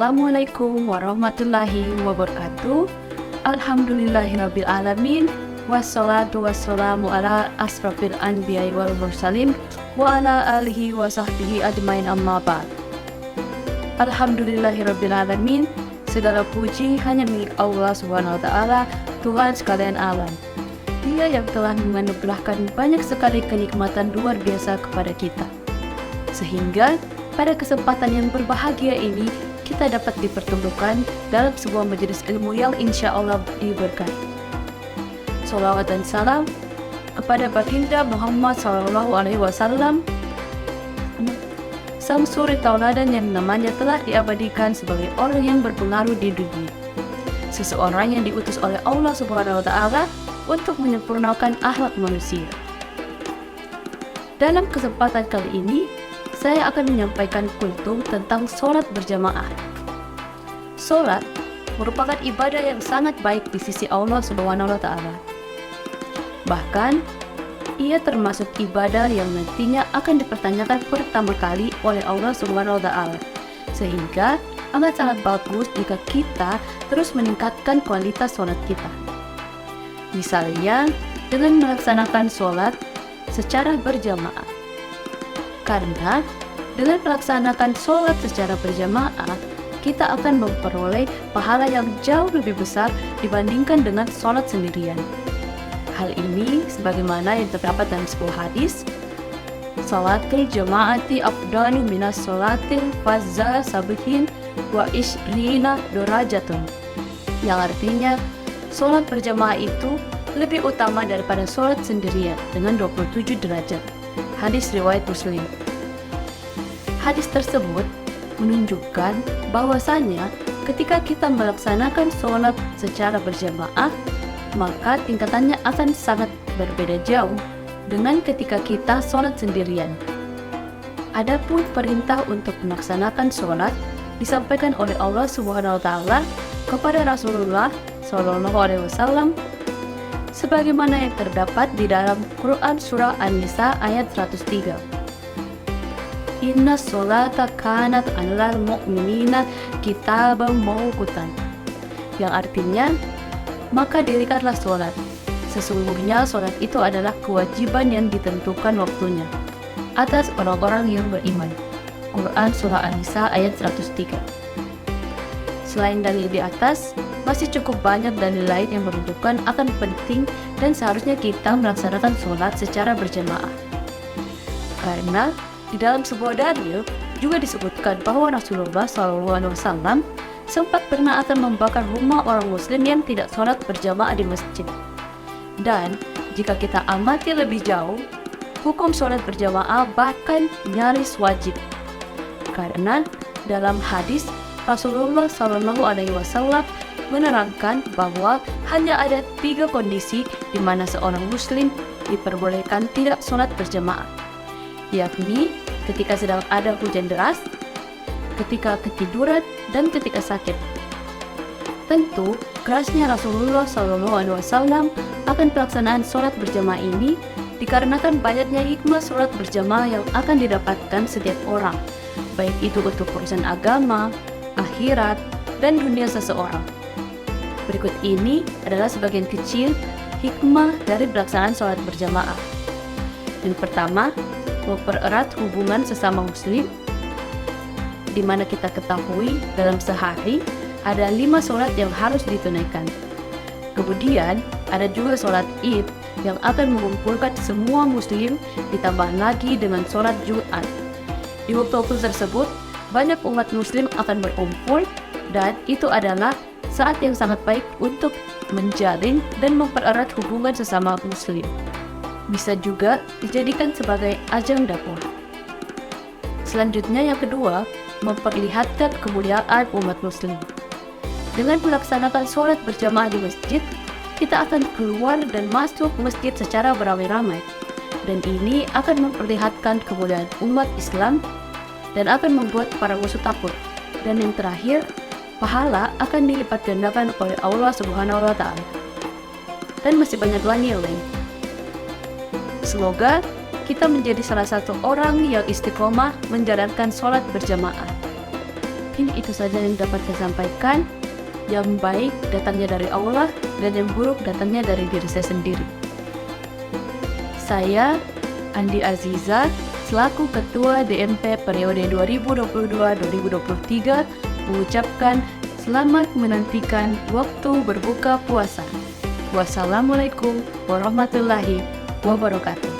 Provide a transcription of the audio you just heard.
Assalamualaikum warahmatullahi wabarakatuh. Alhamdulillahirabbil alamin. Wassalatu wassalamu ala asrafil anbiya'i wal mursalin wa ala alihi wa sahbihi ajmain, amma ba'd. Alhamdulillahirabbil alamin. Segala puji hanya milik Allah Subhanahu wa taala, Tuhan sekalian alam. Dia yang telah menganugerahkan banyak sekali kenikmatan luar biasa kepada kita, sehingga pada kesempatan yang berbahagia ini kita dapat dipertemukan dalam sebuah majelis ilmu yang insya Allah diberkati. Salawat dan salam kepada baginda Muhammad SAW, sang suri tauladan yang namanya telah diabadikan sebagai orang yang berpengaruh di dunia, seseorang yang diutus oleh Allah Subhanahu wa taala untuk menyempurnakan akhlak manusia. Dalam kesempatan kali ini saya akan menyampaikan kultum tentang sholat berjamaah. Sholat merupakan ibadah yang sangat baik di sisi Allah Subhanahu wa taala. Bahkan, ia termasuk ibadah yang nantinya akan dipertanyakan pertama kali oleh Allah Subhanahu wa taala. Sehingga amat sangat bagus jika kita terus meningkatkan kualitas sholat kita. Misalnya, dengan melaksanakan sholat secara berjamaah. Karena dengan melaksanakan sholat secara berjamaah, kita akan memperoleh pahala yang jauh lebih besar dibandingkan dengan sholat sendirian. Hal ini sebagaimana yang terdapat dalam sebuah hadis, Salatil jama'ati afdalu minas sholatil fazza sabihin wa ishrina dorajatun, yang artinya sholat berjamaah itu lebih utama daripada sholat sendirian dengan 27 derajat. Hadis riwayat Muslim. Hadis tersebut menunjukkan bahwasanya ketika kita melaksanakan sholat secara berjamaah, maka tingkatannya akan sangat berbeda jauh dengan ketika kita sholat sendirian. Adapun perintah untuk melaksanakan sholat disampaikan oleh Allah Subhanahu wa taala kepada Rasulullah Shallallahu alaihi wasallam sebagaimana yang terdapat di dalam Quran surah An-Nisa ayat 103. Inna sholata kanat 'alal mu'minina kitaban mawqutan, yang artinya, maka dirikanlah sholat. Sesungguhnya sholat itu adalah kewajiban yang ditentukan waktunya atas orang-orang yang beriman. Quran surah An-Nisa ayat 103. Selain dalil di atas, masih cukup banyak dalil lain yang menunjukkan akan penting dan seharusnya kita melaksanakan sholat secara berjamaah. Karena di dalam sebuah dalil juga disebutkan bahwa Rasulullah SAW sempat pernah akan membakar rumah orang muslim yang tidak sholat berjamaah di masjid. Dan jika kita amati lebih jauh, hukum sholat berjamaah bahkan nyaris wajib. Karena dalam hadis Rasulullah SAW menerangkan bahwa hanya ada 3 kondisi di mana seorang muslim diperbolehkan tidak sholat berjamaah, yakni ketika sedang ada hujan deras, ketika ketiduran, dan ketika sakit. Tentu, kerasnya Rasulullah SAW akan pelaksanaan sholat berjamaah ini dikarenakan banyaknya hikmah sholat berjamaah yang akan didapatkan setiap orang, baik itu untuk urusan agama, akhirat, dan dunia seseorang. Berikut ini adalah sebagian kecil hikmah dari pelaksanaan sholat berjamaah. Yang pertama, mempererat hubungan sesama muslim, di mana kita ketahui dalam sehari ada 5 sholat yang harus ditunaikan. Kemudian ada juga sholat Id yang akan mengumpulkan semua muslim, ditambah lagi dengan sholat Jumat. Di waktu-waktu tersebut banyak umat muslim akan berkumpul, dan itu adalah saat yang sangat baik untuk menjalin dan mempererat hubungan sesama muslim. Bisa juga dijadikan sebagai ajang dakwah. Selanjutnya yang kedua, memperlihatkan kemuliaan umat muslim. Dengan melaksanakan sholat berjamaah di masjid, kita akan keluar dan masuk masjid secara beramai-ramai. Dan ini akan memperlihatkan kemuliaan umat Islam dan akan membuat para musuh takut. Dan yang terakhir, pahala akan dilipat gandakan oleh Allah Subhanahu wa taala. Dan masih banyak lagi yang lain. Semoga kita menjadi salah satu orang yang istiqomah menjalankan sholat berjamaah. Mungkin itu saja yang dapat saya sampaikan. Yang baik datangnya dari Allah dan yang buruk datangnya dari diri saya sendiri. Saya, Andi Aziza, selaku Ketua DMP periode 2022-2023, mengucapkan selamat menantikan waktu berbuka puasa. Wassalamualaikum warahmatullahi wabarakatuh.